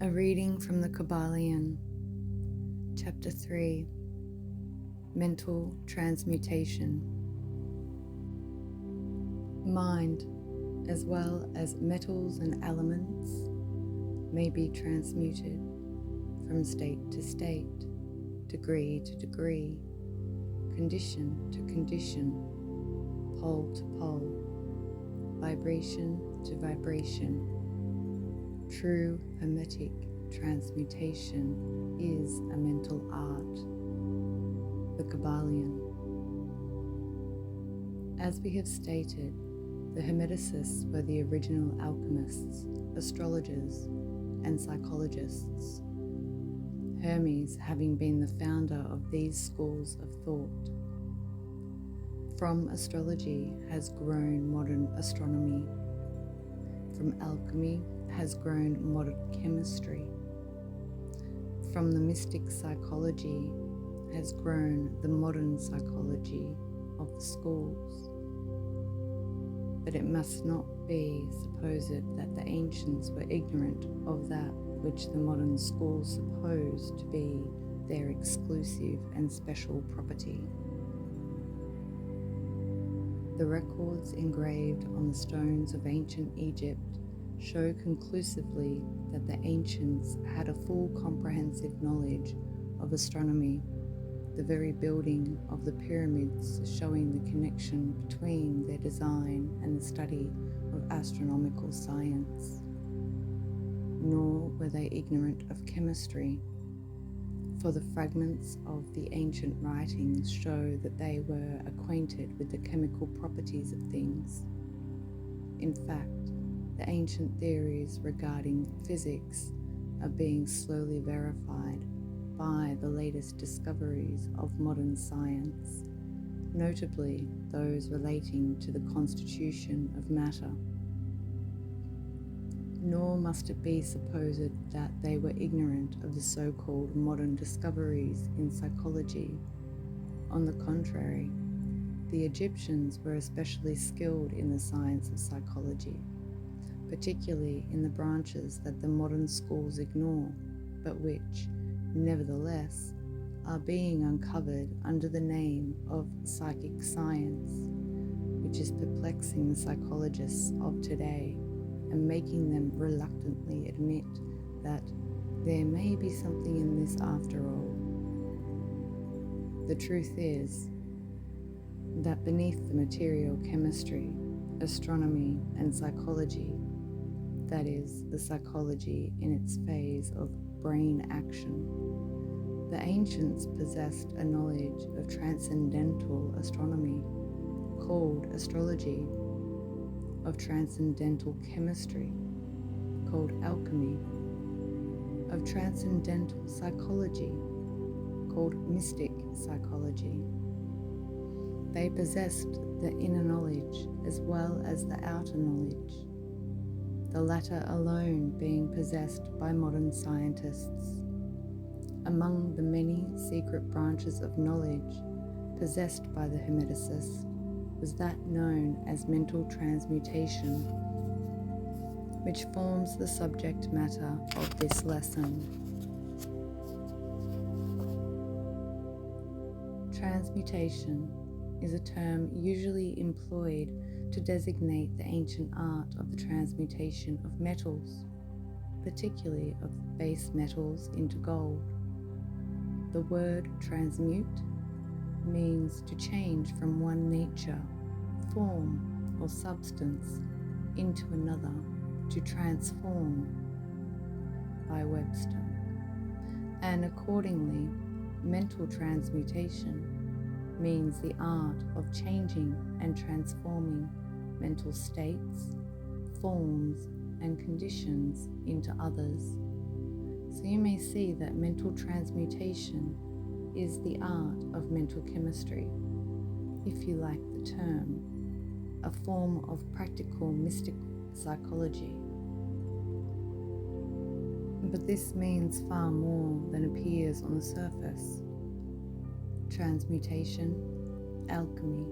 A reading from the Kybalion, Chapter 3, Mental Transmutation. Mind, as well as metals and elements, may be transmuted from state to state, degree to degree, condition to condition, pole to pole, vibration to vibration. True Hermetic transmutation is a mental art. The Kybalion. As we have stated, the Hermeticists were the original alchemists, astrologers, and psychologists, Hermes having been the founder of these schools of thought. From astrology has grown modern astronomy. From alchemy has grown modern chemistry. From the mystic psychology has grown the modern psychology of the schools. But it must not be supposed that the ancients were ignorant of that which the modern schools suppose to be their exclusive and special property. The records engraved on the stones of ancient Egypt show conclusively that the ancients had a full comprehensive knowledge of astronomy, the very building of the pyramids showing the connection between their design and the study of astronomical science. Nor were they ignorant of chemistry, for the fragments of the ancient writings show that they were acquainted with the chemical properties of things. In fact, the ancient theories regarding physics are being slowly verified by the latest discoveries of modern science, notably those relating to the constitution of matter. Nor must it be supposed that they were ignorant of the so-called modern discoveries in psychology. On the contrary, the Egyptians were especially skilled in the science of psychology, particularly in the branches that the modern schools ignore, but which, nevertheless, are being uncovered under the name of psychic science, which is perplexing the psychologists of today and making them reluctantly admit that there may be something in this after all. The truth is that beneath the material chemistry, astronomy, and psychology, that is, the psychology in its phase of brain action, the ancients possessed a knowledge of transcendental astronomy, called astrology, of transcendental chemistry, called alchemy, of transcendental psychology, called mystic psychology. They possessed the inner knowledge as well as the outer knowledge, the latter alone being possessed by modern scientists. Among the many secret branches of knowledge possessed by the Hermeticists was that known as mental transmutation, which forms the subject matter of this lesson. Transmutation is a term usually employed to designate the ancient art of the transmutation of metals, particularly of base metals into gold. The word transmute means to change from one nature, form, or substance into another, to transform, by Webster. And accordingly, mental transmutation means the art of changing and transforming mental states, forms, and conditions into others. So you may see that mental transmutation is the art of mental chemistry, if you like the term, a form of practical mystic psychology. But this means far more than appears on the surface. Transmutation, alchemy,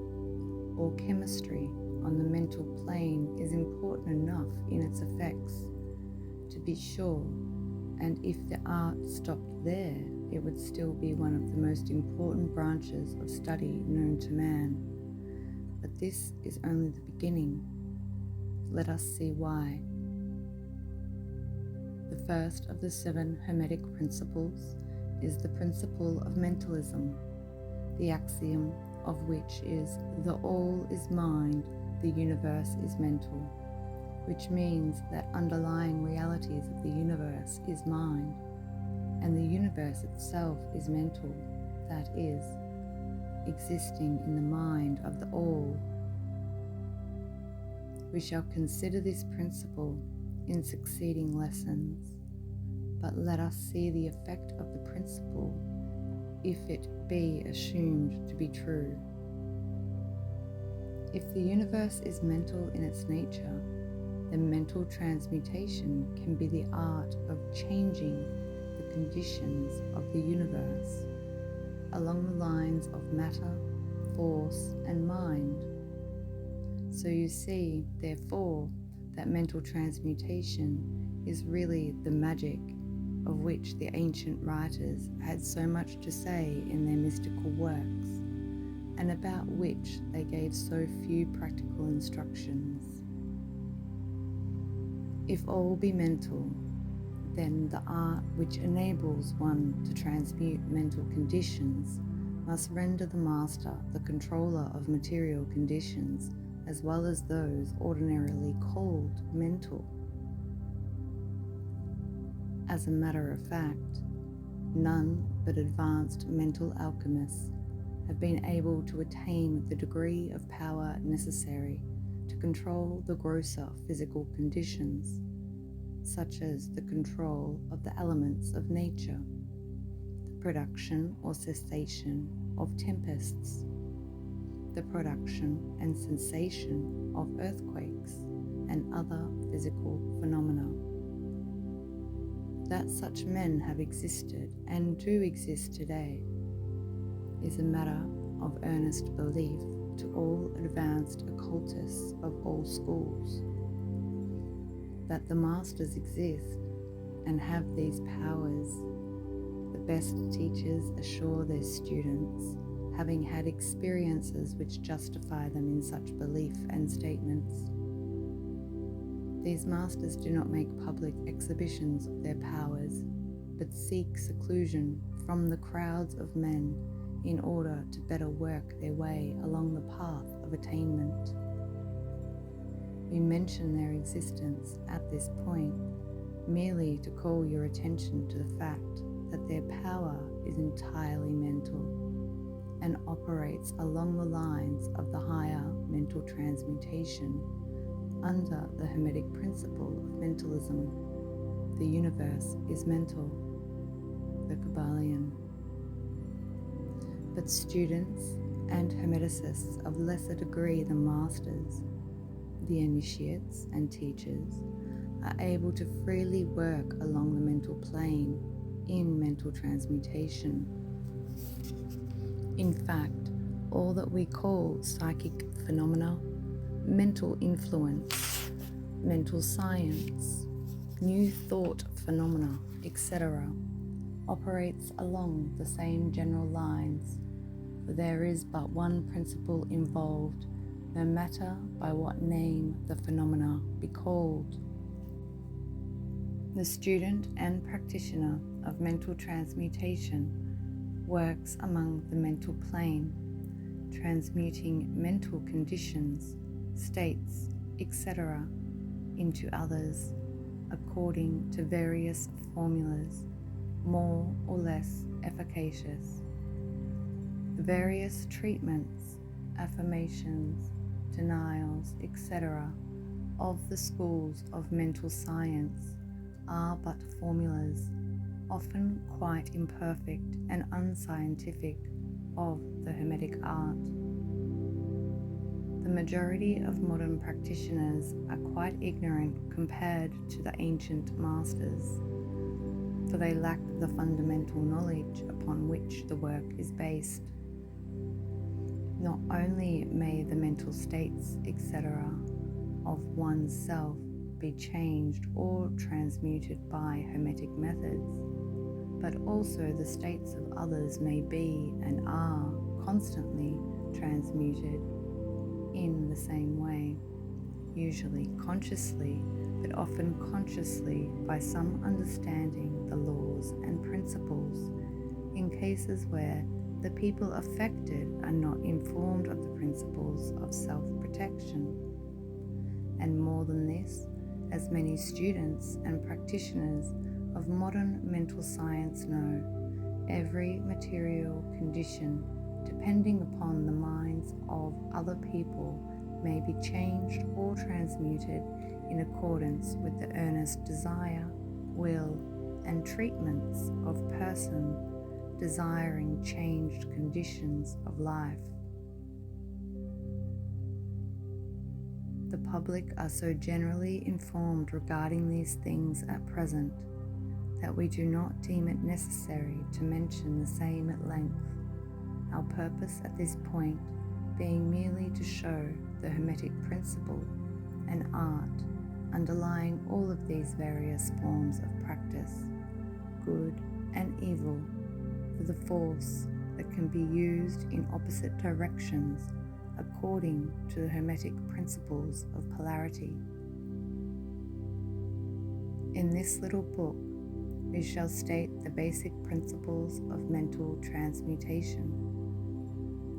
or chemistry on the mental plane is important enough in its effects to be sure and if the art stopped there, it would still be one of the most important branches of study known to man. But this is only the beginning. Let us see why. The first of the 7 Hermetic principles is the principle of mentalism, the axiom of which is the all is mind, the universe is mental, which means that underlying realities of the universe is mind, and the universe itself is mental, that is, existing in the mind of the all. We shall consider this principle in succeeding lessons, but let us see the effect of the principle if it be assumed to be true. If the universe is mental in its nature, then mental transmutation can be the art of changing the conditions of the universe along the lines of matter, force, and mind. So you see, therefore, that mental transmutation is really the magic of which the ancient writers had so much to say in their mystical works, and about which they gave so few practical instructions. If all be mental, then the art which enables one to transmute mental conditions must render the master the controller of material conditions, as well as those ordinarily called mental. As a matter of fact, none but advanced mental alchemists have been able to attain the degree of power necessary to control the grosser physical conditions, such as the control of the elements of nature, the production or cessation of tempests, the production and sensation of earthquakes and other physical phenomena. That such men have existed and do exist today is a matter of earnest belief to all advanced occultists of all schools. That the masters exist and have these powers, the best teachers assure their students, having had experiences which justify them in such belief and statements. These masters do not make public exhibitions of their powers, but seek seclusion from the crowds of men in order to better work their way along the path of attainment. We mention their existence at this point merely to call your attention to the fact that their power is entirely mental and operates along the lines of the higher mental transmutation under the Hermetic principle of mentalism. The universe is mental, the Kybalion. But students and Hermeticists of lesser degree than masters, the initiates and teachers, are able to freely work along the mental plane in mental transmutation. In fact, all that we call psychic phenomena, mental influence, mental science, new thought phenomena, etc., operates along the same general lines, for there is but one principle involved, no matter by what name the phenomena be called. The student and practitioner of mental transmutation works among the mental plane, transmuting mental conditions, states, etc., into others according to various formulas, more or less efficacious. The various treatments, affirmations, denials, etc., of the schools of mental science are but formulas, often quite imperfect and unscientific, of the Hermetic art. The majority of modern practitioners are quite ignorant compared to the ancient masters, for they lack the fundamental knowledge upon which the work is based. Not only may the mental states, etc., of oneself be changed or transmuted by Hermetic methods, but also the states of others may be and are constantly transmuted in the same way, usually consciously, but often consciously by some understanding the laws and principles, in cases where the people affected are not informed of the principles of self-protection. And more than this, as many students and practitioners of modern mental science know, every material condition, depending upon the minds of other people, may be changed or transmuted in accordance with the earnest desire, will, and treatments of person desiring changed conditions of life. The public are so generally informed regarding these things at present that we do not deem it necessary to mention the same at length, our purpose at this point being merely to show the Hermetic principle and art underlying all of these various forms of practice, good and evil, for the force that can be used in opposite directions according to the Hermetic principles of polarity. In this little book, we shall state the basic principles of mental transmutation,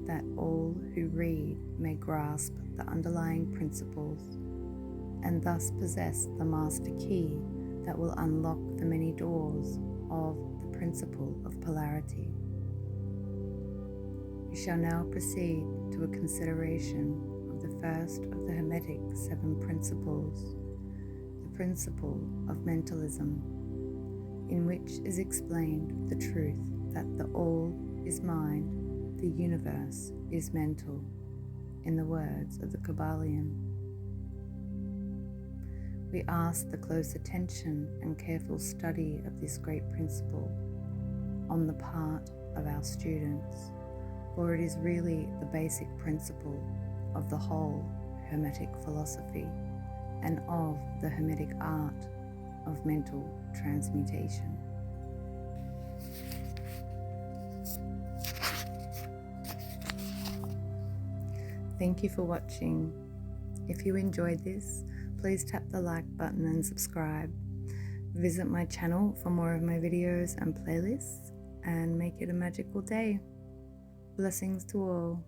that all who read may grasp the underlying principles and thus possess the master key that will unlock the many doors of the principle of polarity. We shall now proceed to a consideration of the first of the Hermetic 7 principles, the principle of mentalism, in which is explained the truth that the all is mind, the universe is mental, in the words of the Kybalion. We ask the close attention and careful study of this great principle on the part of our students, for it is really the basic principle of the whole Hermetic philosophy and of the Hermetic art of mental transmutation. Thank you for watching. If you enjoyed this, please tap the like button and subscribe. Visit my channel for more of my videos and playlists, and make it a magical day. Blessings to all.